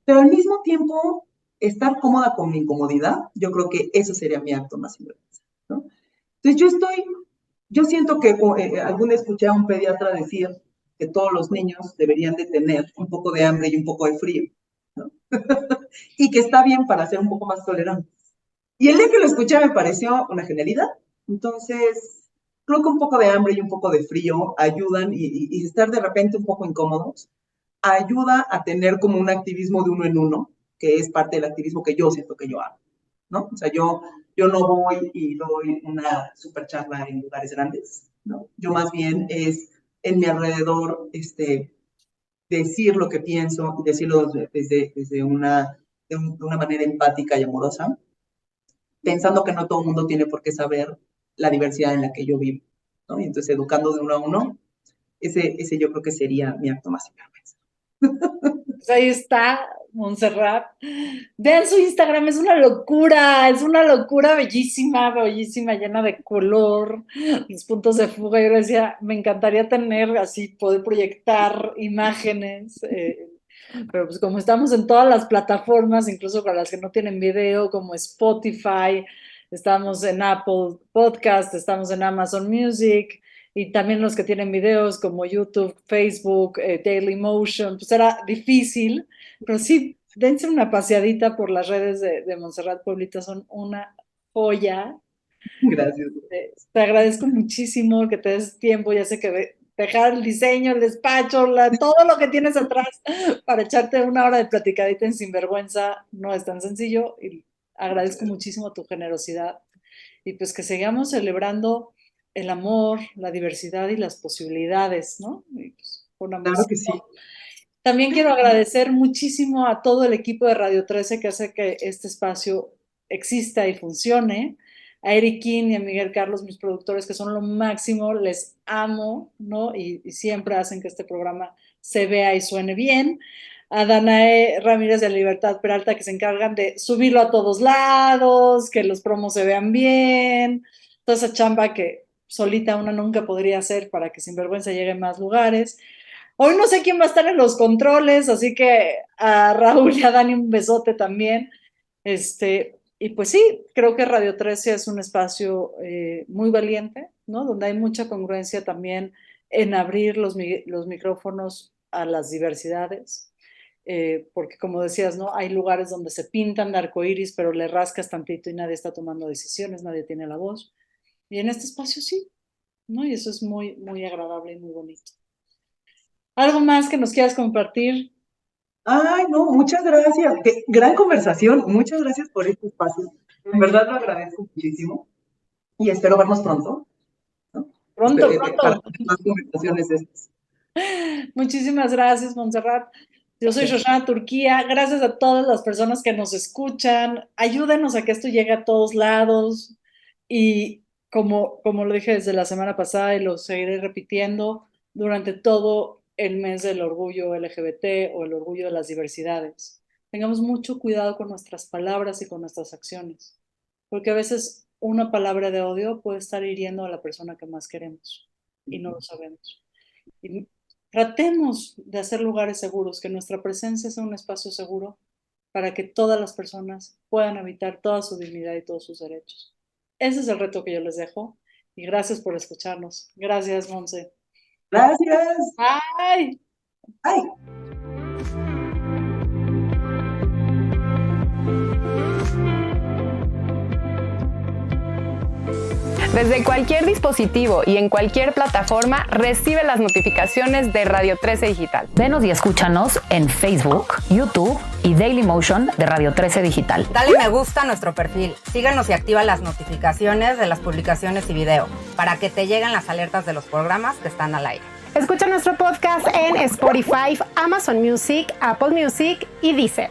pero al mismo tiempo estar cómoda con mi incomodidad, yo creo que eso sería mi acto más importante, ¿no? Entonces yo siento que alguna vez escuché a un pediatra decir que todos los niños deberían de tener un poco de hambre y un poco de frío, ¿no? Y que está bien para ser un poco más tolerantes. Y el día que lo escuché me pareció una genialidad. Entonces, creo que un poco de hambre y un poco de frío ayudan y estar de repente un poco incómodos, ayuda a tener como un activismo de uno en uno, que es parte del activismo que yo siento que yo hago, ¿no? O sea, yo no voy y doy una super charla en lugares grandes, ¿no? Yo más bien es en mi alrededor, decir lo que pienso y decirlo desde una manera empática y amorosa, pensando que no todo el mundo tiene por qué saber la diversidad en la que yo vivo, ¿no? Y entonces, educando de uno a uno, ese yo creo que sería mi acto más sinvergüenza. Pues ahí está, Montserrat. Vean su Instagram, es una locura bellísima, bellísima, llena de color, los puntos de fuga. Yo decía, me encantaría tener así, poder proyectar imágenes, pero pues como estamos en todas las plataformas, incluso para las que no tienen video, como Spotify, estamos en Apple Podcast, estamos en Amazon Music, y también los que tienen videos como YouTube, Facebook, Dailymotion, pues era difícil, pero sí, dense una paseadita por las redes de Montserrat Pueblita, son una joya. Gracias. Te agradezco muchísimo que te des tiempo, ya sé que dejar el diseño, el despacho, todo lo que tienes atrás para echarte una hora de platicadita en Sinvergüenza no es tan sencillo, y agradezco muchísimo tu generosidad, y pues que sigamos celebrando el amor, la diversidad y las posibilidades, ¿no? Y pues, con amor. Claro que sí. También quiero agradecer muchísimo a todo el equipo de Radio 13 que hace que este espacio exista y funcione. A Eric King y a Miguel Carlos, mis productores, que son lo máximo, les amo, ¿no? Y siempre hacen que este programa se vea y suene bien. A Danae Ramírez de Libertad Peralta, que se encargan de subirlo a todos lados, que los promos se vean bien, toda esa chamba que solita una nunca podría hacer para que Sinvergüenza llegue a más lugares. Hoy no sé quién va a estar en los controles, así que a Raúl y a Dani un besote también. Y pues sí, creo que Radio 13 es un espacio muy valiente, ¿no? Donde hay mucha congruencia también en abrir los micrófonos a las diversidades, porque como decías, ¿no? Hay lugares donde se pintan de arcoíris, pero le rascas tantito y nadie está tomando decisiones, nadie tiene la voz. Y en este espacio sí, ¿no? Y eso es muy, muy agradable y muy bonito. ¿Algo más que nos quieras compartir? Ay, no, muchas gracias. Qué gran conversación. Muchas gracias por este espacio. En verdad lo agradezco muchísimo y espero vernos pronto, ¿no? Pronto. Para más conversaciones de estas. Muchísimas gracias, Montserrat. Yo soy Shoshana Turquía. Gracias a todas las personas que nos escuchan. Ayúdenos a que esto llegue a todos lados. Y como lo dije desde la semana pasada y lo seguiré repitiendo, durante todo el mes del orgullo LGBT o el orgullo de las diversidades, tengamos mucho cuidado con nuestras palabras y con nuestras acciones, porque a veces una palabra de odio puede estar hiriendo a la persona que más queremos y no lo sabemos. Y tratemos de hacer lugares seguros, que nuestra presencia sea un espacio seguro para que todas las personas puedan habitar toda su dignidad y todos sus derechos. Ese es el reto que yo les dejo y gracias por escucharnos. Gracias, Monse. Gracias. Bye. Bye. Desde cualquier dispositivo y en cualquier plataforma, recibe las notificaciones de Radio 13 Digital. Venos y escúchanos en Facebook, YouTube y Dailymotion de Radio 13 Digital. Dale me gusta a nuestro perfil, síganos y activa las notificaciones de las publicaciones y video para que te lleguen las alertas de los programas que están al aire. Escucha nuestro podcast en Spotify, Amazon Music, Apple Music y Deezer.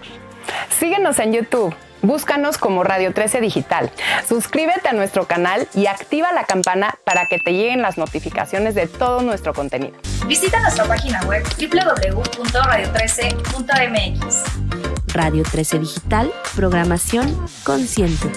Síguenos en YouTube. Búscanos como Radio 13 Digital. Suscríbete a nuestro canal y activa la campana para que te lleguen las notificaciones de todo nuestro contenido. Visita nuestra página web www.radio13.mx. Radio 13 Digital, programación consciente.